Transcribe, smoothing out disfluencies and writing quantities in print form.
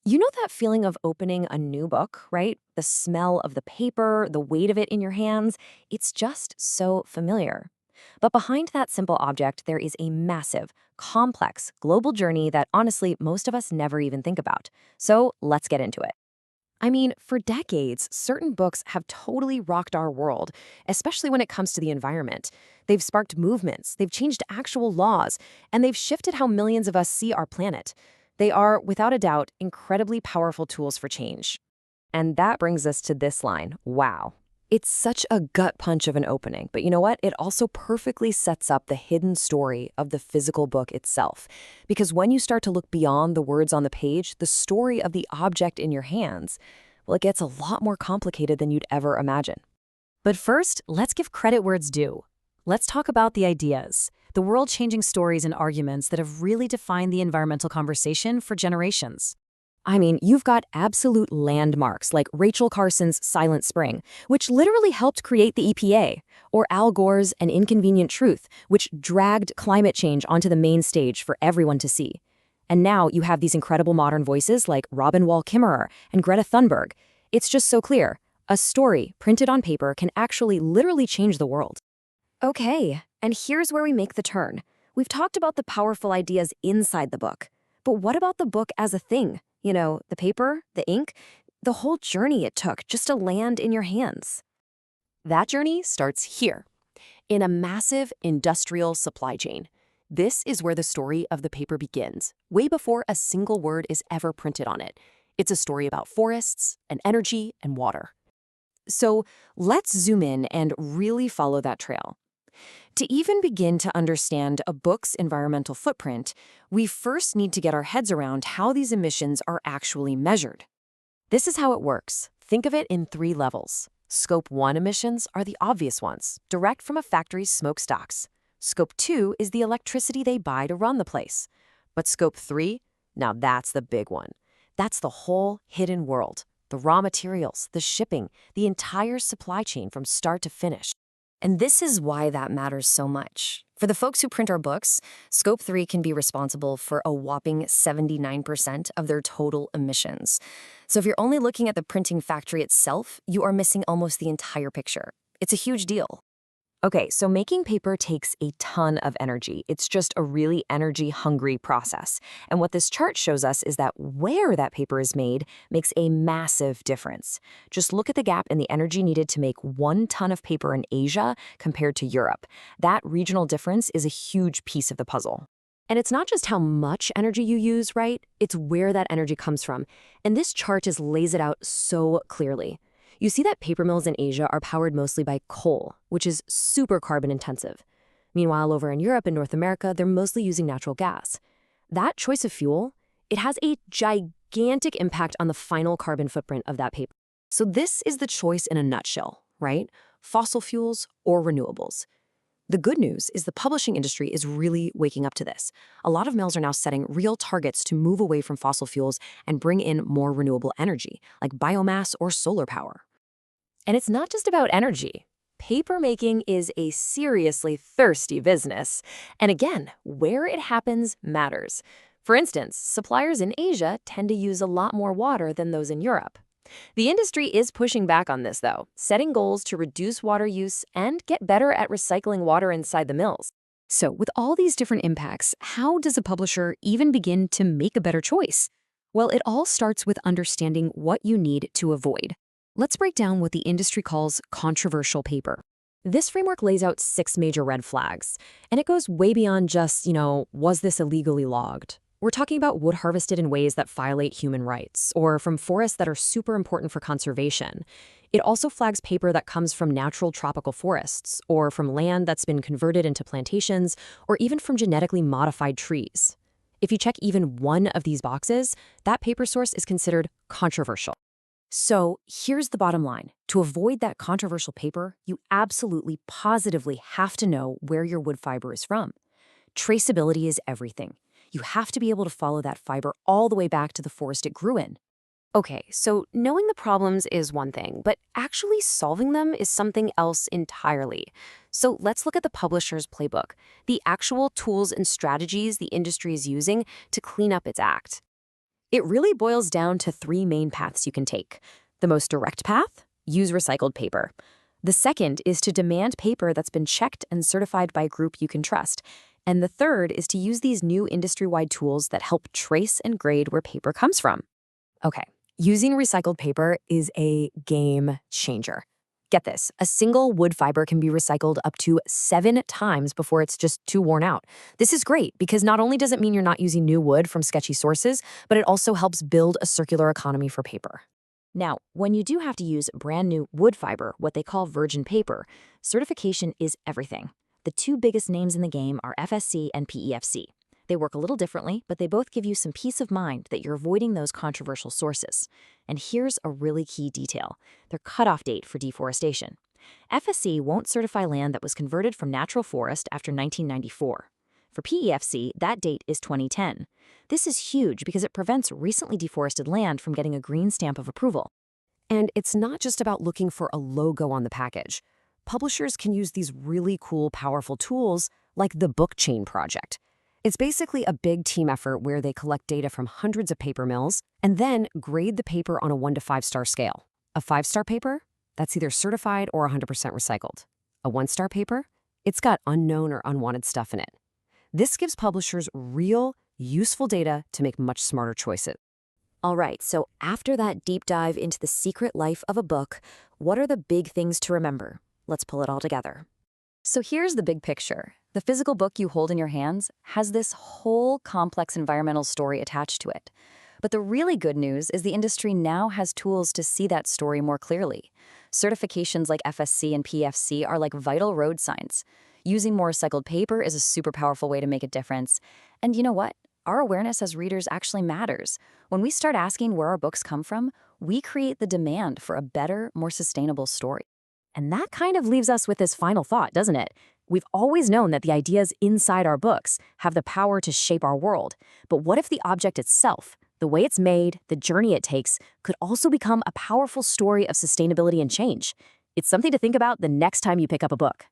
You know that feeling of opening a new book, right? The smell of the paper, the weight of it in your hands. It's just so familiar. But behind that simple object, there is a massive, complex, global journey that honestly, most of us never even think about. So let's get into it. I mean, for decades, certain books have totally rocked our world, especially when it comes to the environment. They've sparked movements, they've changed actual laws, and they've shifted how millions of us see our planet. They are, without a doubt, incredibly powerful tools for change. And that brings us to this line, wow. It's such a gut punch of an opening, but you know what? It also perfectly sets up the hidden story of the physical book itself. Because when you start to look beyond the words on the page, the story of the object in your hands, well, it gets a lot more complicated than you'd ever imagine. But first, let's give credit where it's due. Let's talk about the ideas, the world-changing stories and arguments that have really defined the environmental conversation for generations. I mean, you've got absolute landmarks like Rachel Carson's Silent Spring, which literally helped create the EPA, or Al Gore's An Inconvenient Truth, which dragged climate change onto the main stage for everyone to see. And now you have these incredible modern voices like Robin Wall Kimmerer and Greta Thunberg. It's just so clear. A story printed on paper can actually literally change the world. Okay, and here's where we make the turn. We've talked about the powerful ideas inside the book. But what about the book as a thing? You know, the paper, the ink, the whole journey it took just to land in your hands. That journey starts here, in a massive industrial supply chain. This is where the story of the paper begins, way before a single word is ever printed on it. It's a story about forests and energy and water. So let's zoom in and really follow that trail. To even begin to understand a book's environmental footprint, we first need to get our heads around how these emissions are actually measured. This is how it works. Think of it in 3 levels. Scope 1 emissions are the obvious ones, direct from a factory's smokestacks. Scope 2 is the electricity they buy to run the place. But Scope 3, now that's the big one. That's the whole hidden world. The raw materials, the shipping, the entire supply chain from start to finish. And this is why that matters so much. For the folks who print our books, Scope 3 can be responsible for a whopping 79% of their total emissions. So if you're only looking at the printing factory itself, you are missing almost the entire picture. It's a huge deal. Okay, so making paper takes a ton of energy. It's just a really energy-hungry process. And what this chart shows us is that where that paper is made makes a massive difference. Just look at the gap in the energy needed to make 1 ton of paper in Asia compared to Europe. That regional difference is a huge piece of the puzzle. And it's not just how much energy you use, right? It's where that energy comes from. And this chart just lays it out so clearly. You see that paper mills in Asia are powered mostly by coal, which is super carbon intensive. Meanwhile, over in Europe and North America, they're mostly using natural gas. That choice of fuel, it has a gigantic impact on the final carbon footprint of that paper. So this is the choice in a nutshell, right? Fossil fuels or renewables. The good news is the publishing industry is really waking up to this. A lot of mills are now setting real targets to move away from fossil fuels and bring in more renewable energy, like biomass or solar power. And it's not just about energy. Paper making is a seriously thirsty business. And again, where it happens matters. For instance, suppliers in Asia tend to use a lot more water than those in Europe. The industry is pushing back on this, though, setting goals to reduce water use and get better at recycling water inside the mills. So, with all these different impacts, how does a publisher even begin to make a better choice? Well, it all starts with understanding what you need to avoid. Let's break down what the industry calls controversial paper. This framework lays out 6 major red flags, and it goes way beyond just, was this illegally logged? We're talking about wood harvested in ways that violate human rights, or from forests that are super important for conservation. It also flags paper that comes from natural tropical forests, or from land that's been converted into plantations, or even from genetically modified trees. If you check even one of these boxes, that paper source is considered controversial. So here's the bottom line. To avoid that controversial paper, you absolutely, positively have to know where your wood fiber is from. Traceability is everything. You have to be able to follow that fiber all the way back to the forest it grew in. Okay, so knowing the problems is one thing, but actually solving them is something else entirely. So let's look at the publisher's playbook, the actual tools and strategies the industry is using to clean up its act. It really boils down to three main paths you can take. The most direct path? Use recycled paper. The second is to demand paper that's been checked and certified by a group you can trust. And the third is to use these new industry-wide tools that help trace and grade where paper comes from. Okay, using recycled paper is a game changer. Get this, a single wood fiber can be recycled up to 7 times before it's just too worn out. This is great because not only does it mean you're not using new wood from sketchy sources, but it also helps build a circular economy for paper. Now, when you do have to use brand new wood fiber, what they call virgin paper, certification is everything. The two biggest names in the game are FSC and PEFC. They work a little differently, but they both give you some peace of mind that you're avoiding those controversial sources. And here's a really key detail: their cutoff date for deforestation. FSC won't certify land that was converted from natural forest after 1994. For PEFC, that date is 2010. This is huge because it prevents recently deforested land from getting a green stamp of approval. And it's not just about looking for a logo on the package. Publishers can use these really cool, powerful tools like the Book Chain Project. It's basically a big team effort where they collect data from hundreds of paper mills and then grade the paper on a 1 to 5-star scale. A 5-star paper? That's either certified or 100% recycled. A 1-star paper? It's got unknown or unwanted stuff in it. This gives publishers real, useful data to make much smarter choices. All right, so after that deep dive into the secret life of a book, what are the big things to remember? Let's pull it all together. So here's the big picture. The physical book you hold in your hands has this whole complex environmental story attached to it. But the really good news is the industry now has tools to see that story more clearly. Certifications like FSC and PFC are like vital road signs. Using more recycled paper is a super powerful way to make a difference. And you know what? Our awareness as readers actually matters. When we start asking where our books come from, we create the demand for a better, more sustainable story. And that kind of leaves us with this final thought, doesn't it? We've always known that the ideas inside our books have the power to shape our world. But what if the object itself, the way it's made, the journey it takes, could also become a powerful story of sustainability and change? It's something to think about the next time you pick up a book.